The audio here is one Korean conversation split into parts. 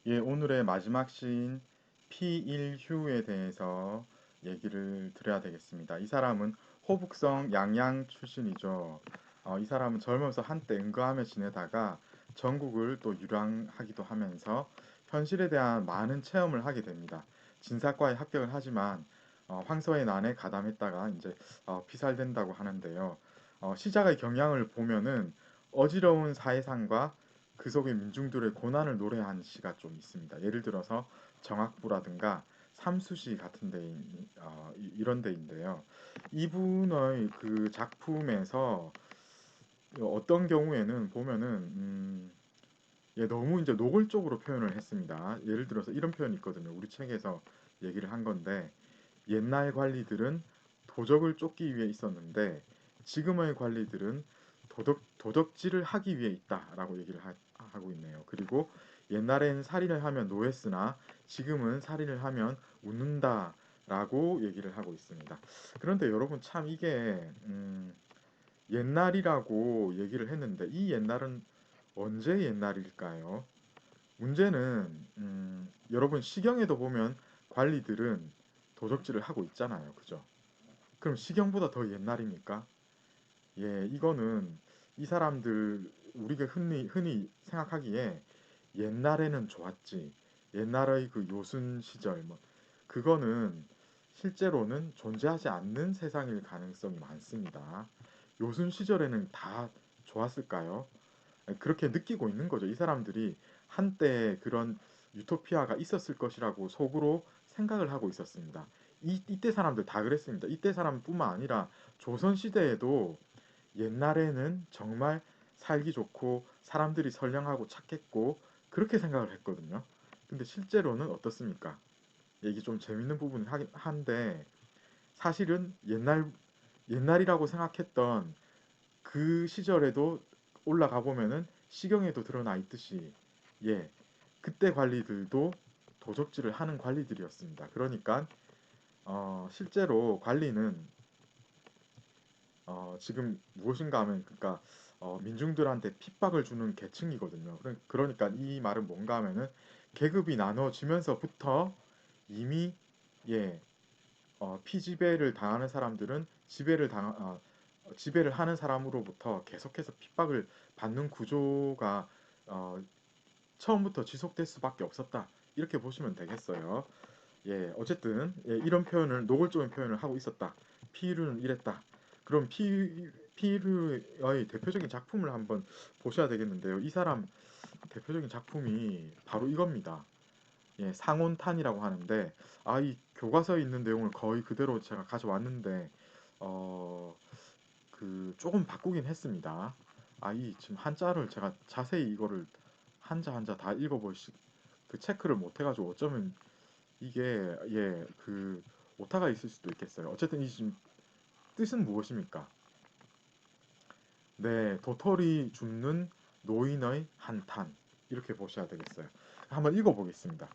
예, 오늘의 마지막 시인 피일휴에 대해서 얘기를 드려야 되겠습니다. 이 사람은 호북성 양양 출신이죠. 이 사람은 젊어서 한때 은거하며 지내다가 전국을 또 유랑하기도 하면서 현실에 대한 많은 체험을 하게 됩니다. 진사과에 합격을 하지만 황소의 난에 가담했다가 이제 피살된다고 하는데요. 시작의 경향을 보면은 어지러운 사회상과 그 속의 민중들의 고난을 노래한 시가 좀 있습니다. 예를 들어서 정악부라든가 삼수시 같은 이런 데인데요. 이분의 그 작품에서 어떤 경우에는 보면은 예, 너무 이제 노골적으로 표현을 했습니다. 예를 들어서 이런 표현이 있거든요. 우리 책에서 얘기를 한 건데 옛날 관리들은 도적을 쫓기 위해 있었는데 지금의 관리들은 도적질을 하기 위해 있다라고 하고 있네요. 그리고 옛날엔 살인을 하면 노했으나 지금은 살인을 하면 웃는다라고 얘기를 하고 있습니다. 그런데 여러분 참 이게 옛날이라고 얘기를 했는데 이 옛날은 언제 옛날일까요? 문제는 여러분 시경에도 보면 관리들은 도적질을 하고 있잖아요. 그죠? 그럼 시경보다 더 옛날입니까? 예, 이거는 이 사람들 우리가 흔히 생각하기에 옛날에는 좋았지. 옛날의 그 요순 시절 뭐 그거는 실제로는 존재하지 않는 세상일 가능성이 많습니다. 요순 시절에는 다 좋았을까요? 그렇게 느끼고 있는 거죠. 이 사람들이 한때 그런 유토피아가 있었을 것이라고 속으로 생각을 하고 있었습니다. 이때 사람들 다 그랬습니다. 이때 사람뿐만 아니라 조선 시대에도 옛날에는 정말 살기 좋고 사람들이 선량하고 착했고 그렇게 생각을 했거든요. 근데 실제로는 어떻습니까? 이게 좀 재밌는 부분이 한데 사실은 옛날이라고 생각했던 그 시절에도 올라가 보면은 시경에도 드러나 있듯이 예 그때 관리들도 도적질을 하는 관리들이었습니다. 그러니까 실제로 관리는 지금 무엇인가 하면 그러니까 민중들한테 핍박을 주는 계층이거든요. 그러니까 이 말은 뭔가 하면은 계급이 나눠지면서부터 이미 예 피지배를 당하는 사람들은 지배를 하는 사람으로부터 계속해서 핍박을 받는 구조가 어, 처음부터 지속될 수밖에 없었다. 이렇게 보시면 되겠어요. 예, 어쨌든 예, 이런 표현을 노골적인 표현을 하고 있었다. 피르는 이랬다. 그럼 피르의 대표적인 작품을 한번 보셔야 되겠는데요. 이 사람 대표적인 작품이 바로 이겁니다. 예, 상온탄이라고 하는데 이 교과서에 있는 내용을 거의 그대로 제가 가져왔는데 어, 그 조금 바꾸긴 했습니다. 이 지금 한자를 제가 자세히 이거를 한자 한자 다 읽어볼 그 체크를 못 해가지고 어쩌면 이게 그 오타가 있을 수도 있겠어요. 어쨌든 이 지금 뜻은 무엇입니까? 네, 도토리 줍는 노인의 한탄 이렇게 보셔야 되겠어요. 한번 읽어보겠습니다.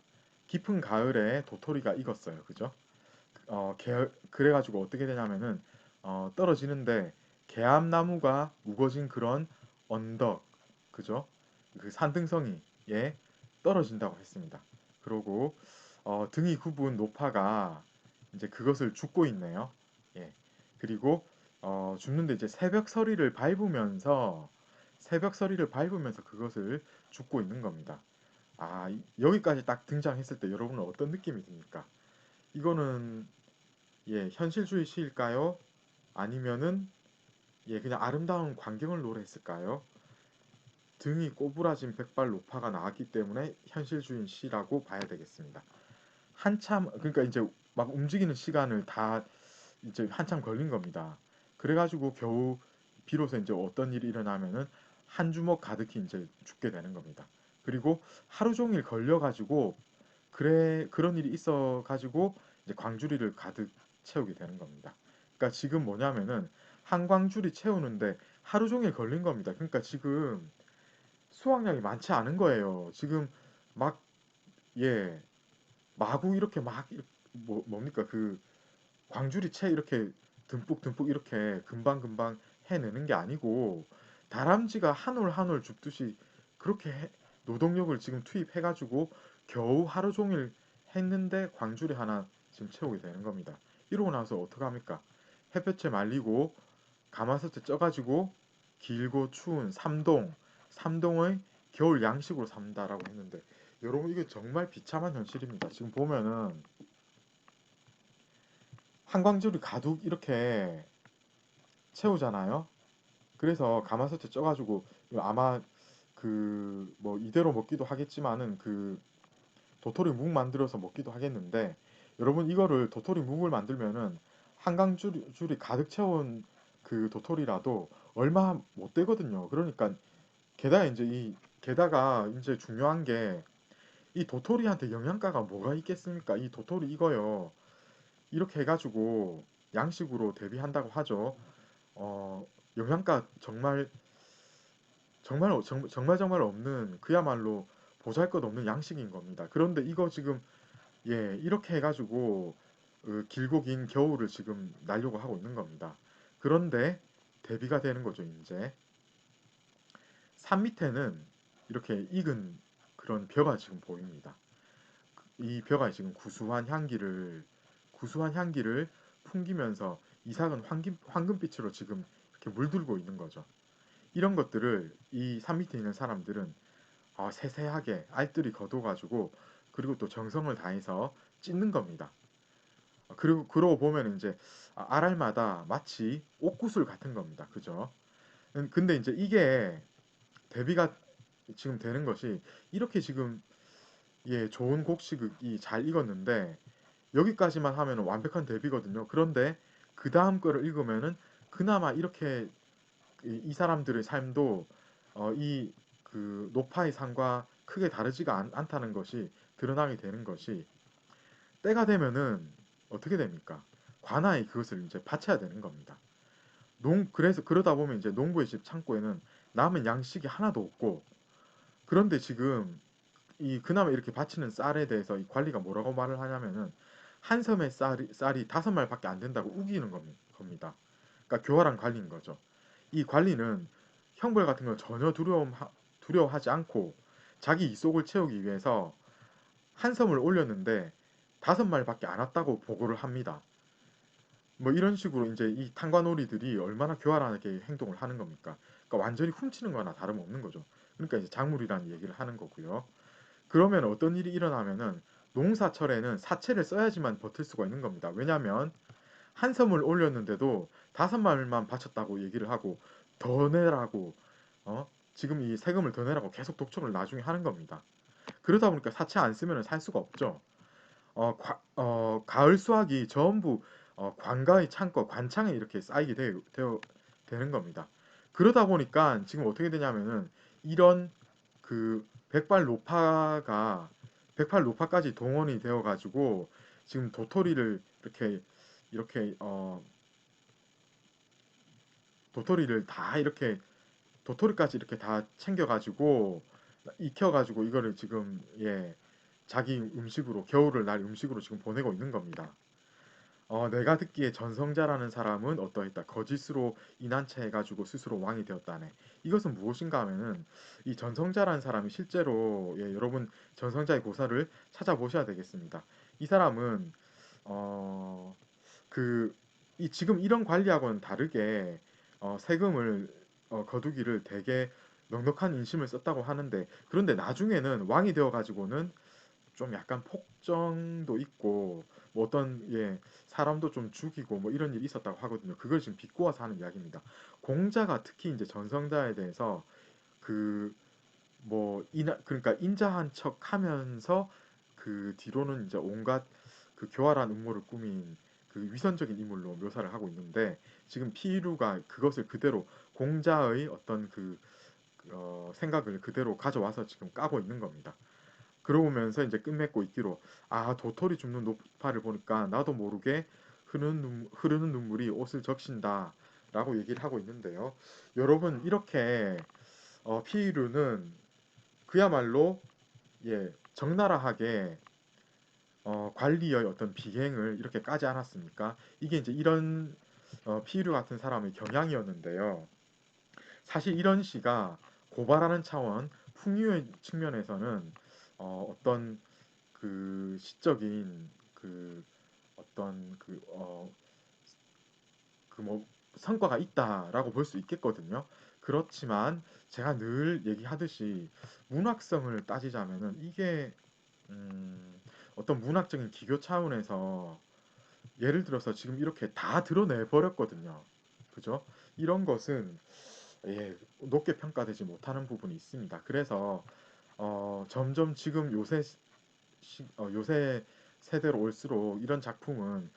깊은 가을에 도토리가 익었어요. 그죠? 그래가지고 어떻게 되냐면은 떨어지는데 개암나무가 우거진 그런 언덕, 그죠? 그 산등성이에 떨어진다고 했습니다. 그리고 등이 굽은 노파가 이제 그것을 줍고 있네요. 예. 그리고 줍는데 이제 새벽서리를 밟으면서 그것을 줍고 있는 겁니다. 여기까지 딱 등장했을 때 여러분은 어떤 느낌이 듭니까? 이거는 예, 현실주의 시일까요? 아니면은 예, 그냥 아름다운 광경을 노래했을까요? 등이 꼬부라진 백발 노파가 나왔기 때문에 현실주의 시라고 봐야 되겠습니다. 한참 그러니까 이제 막 움직이는 시간을 다 이제 한참 걸린 겁니다. 그래가지고 겨우 비로소 이제 어떤 일이 일어나면은 한 주먹 가득히 이제 죽게 되는 겁니다. 그리고 하루 종일 걸려가지고 그런 일이 있어가지고 이제 광주리를 가득 채우게 되는 겁니다. 그러니까 지금 뭐냐면은 한광주리 채우는데 하루 종일 걸린 겁니다. 그러니까 지금 수확량이 많지 않은 거예요. 지금 막 예, 마구 이렇게 뭡니까 그 광주리 채 이렇게 듬뿍듬뿍 이렇게 금방금방 해내는 게 아니고 다람쥐가 한 올 한 올 줍듯이 그렇게 노동력을 지금 투입해가지고 겨우 하루 종일 했는데 광주리 하나 지금 채우게 되는 겁니다. 이러고 나서 어떡합니까? 햇볕에 말리고 가마솥에 쪄가지고 길고 추운 삼동의 겨울 양식으로 산다라고 했는데 여러분 이게 정말 비참한 현실입니다. 지금 보면은 한광줄이 가득 이렇게 채우잖아요. 그래서 가마솥에 쪄가지고 아마 그 뭐 이대로 먹기도 하겠지만은 그 도토리 묵 만들어서 먹기도 하겠는데 여러분 이거를 도토리 묵을 만들면은 한강줄이 가득 채운 그 도토리라도 얼마 못 되거든요. 그러니까 게다가 이제 중요한 게 이 도토리한테 영양가가 뭐가 있겠습니까? 이 도토리 이거요. 이렇게 해가지고 양식으로 대비한다고 하죠. 영양가 정말 없는 그야말로 보잘것없는 양식인 겁니다. 그런데 이거 지금 이렇게 해가지고 길고 긴 겨울을 지금 날려고 하고 있는 겁니다. 그런데 대비가 되는 거죠, 이제. 산 밑에는 이렇게 익은 그런 벼가 지금 보입니다. 이 벼가 지금 구수한 향기를 풍기면서 이삭은 황금빛으로 지금 이렇게 물들고 있는 거죠. 이런 것들을 이 산 밑에 있는 사람들은 세세하게 알뜰히 걷어가지고 그리고 또 정성을 다해서 찢는 겁니다. 그리고 그러고 보면 이제 알알마다 마치 옥구슬 같은 겁니다. 그죠? 근데 이제 이게 대비가 지금 되는 것이 이렇게 지금 좋은 곡식이 잘 익었는데 여기까지만 하면 완벽한 대비거든요. 그런데 그 다음 거를 읽으면은 그나마 이렇게 이 사람들의 삶도 이 그 노파의 삶과 크게 다르지가 않다는 것이 드러나게 되는 것이 때가 되면은 어떻게 됩니까? 관아에 그것을 이제 바쳐야 되는 겁니다. 그래서 그러다 보면 이제 농부의 집 창고에는 남은 양식이 하나도 없고 그런데 지금 이 그나마 이렇게 바치는 쌀에 대해서 이 관리가 뭐라고 말을 하냐면은 한 섬의 쌀이 5말밖에 안 된다고 우기는 겁니다. 그러니까 교활한 관리인 거죠. 이 관리는 형벌 같은 걸 전혀 두려워하지 않고 자기 이속을 채우기 위해서 한 섬을 올렸는데 5말밖에 안 왔다고 보고를 합니다. 뭐 이런 식으로 이제 이 탄관오리들이 얼마나 교활하게 행동을 하는 겁니까? 그러니까 완전히 훔치는 거나 다름없는 거죠. 그러니까 이제 작물이라는 얘기를 하는 거고요. 그러면 어떤 일이 일어나면은 농사철에는 사채를 써야지만 버틸 수가 있는 겁니다. 왜냐하면 한 섬을 올렸는데도 5말만 바쳤다고 얘기를 하고 더 내라고 지금 이 세금을 더 내라고 계속 독촉을 나중에 하는 겁니다. 그러다 보니까 사채 안 쓰면 살 수가 없죠. 가을 수확이 전부 관가의 창고, 관창에 이렇게 쌓이게 되는 겁니다. 그러다 보니까 지금 어떻게 되냐면은 이런 그 백발 노파까지 동원이 되어 가지고 지금 도토리를 이렇게 도토리를 다 이렇게 도토리까지 이렇게 다 챙겨가지고 익혀가지고 이거를 지금 자기 음식으로 겨울을 날 음식으로 지금 보내고 있는 겁니다. 내가 듣기에 전성자라는 사람은 어떠했다. 거짓으로 인한채해가지고 스스로 왕이 되었다네. 이것은 무엇인가 하면은 이 전성자라는 사람이 실제로 여러분 전성자의 고사를 찾아보셔야 되겠습니다. 이 사람은 어, 그, 지금 이런 관리하고는 다르게 세금을 거두기를 되게 넉넉한 인심을 썼다고 하는데 그런데 나중에는 왕이 되어 가지고는 좀 약간 폭정도 있고 뭐 어떤 사람도 좀 죽이고 뭐 이런 일이 있었다고 하거든요. 그걸 지금 비꼬아서 하는 이야기입니다. 공자가 특히 이제 전성자에 대해서 그 그러니까 인자한 척 하면서 그 뒤로는 이제 온갖 그 교활한 음모를 꾸민 그 위선적인 인물로 묘사를 하고 있는데 지금 피루가 그것을 그대로 공자의 어떤 생각을 그대로 가져와서 지금 까고 있는 겁니다. 그러면서 이제 끝맺고 있기로 도토리 줍는 노파를 보니까 나도 모르게 흐르는 눈물이 옷을 적신다 라고 얘기를 하고 있는데요. 여러분 이렇게 피루는 그야말로 적나라하게 관리의 어떤 비행을 이렇게 까지 않았습니까? 이게 이제 이런 피루 같은 사람의 경향이었는데요. 사실 이런 시가 고발하는 차원 풍류의 측면에서는 어떤 그 시적인 그 어떤 그 뭐 성과가 있다라고 볼 수 있겠거든요. 그렇지만 제가 늘 얘기하듯이 문학성을 따지자면은 이게 어떤 문학적인 기교 차원에서 예를 들어서 지금 이렇게 다 드러내 버렸거든요. 그죠? 이런 것은 높게 평가되지 못하는 부분이 있습니다. 그래서 점점 지금 요새 세대로 올수록 이런 작품은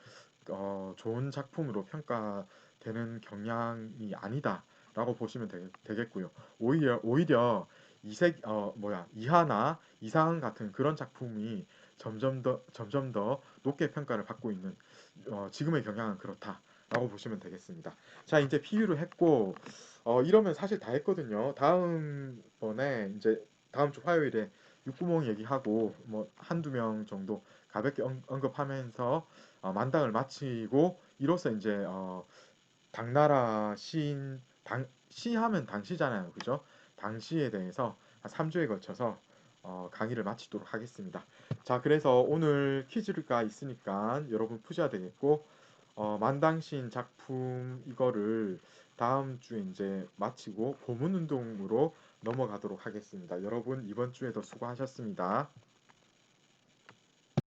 좋은 작품으로 평가되는 경향이 아니다라고 보시면 되겠고요. 오히려 이하나 이상한 같은 그런 작품이 점점 더 높게 평가를 받고 있는 지금의 경향은 그렇다라고 보시면 되겠습니다. 자, 이제 비유를 했고 이러면 사실 다 했거든요. 다음번에 이제 다음 주 화요일에 육구몽 얘기하고 뭐 한두 명 정도 가볍게 언급하면서 만당을 마치고 이로써 이제 당나라 시하면 당시잖아요. 그죠? 당시에 대해서 한 3주에 걸쳐서 강의를 마치도록 하겠습니다. 자, 그래서 오늘 퀴즈가 있으니까 여러분 푸셔야 되겠고 만당신 작품 이거를 다음 주에 이제 마치고 고문 운동으로 넘어가도록 하겠습니다. 여러분 이번 주에도 수고하셨습니다.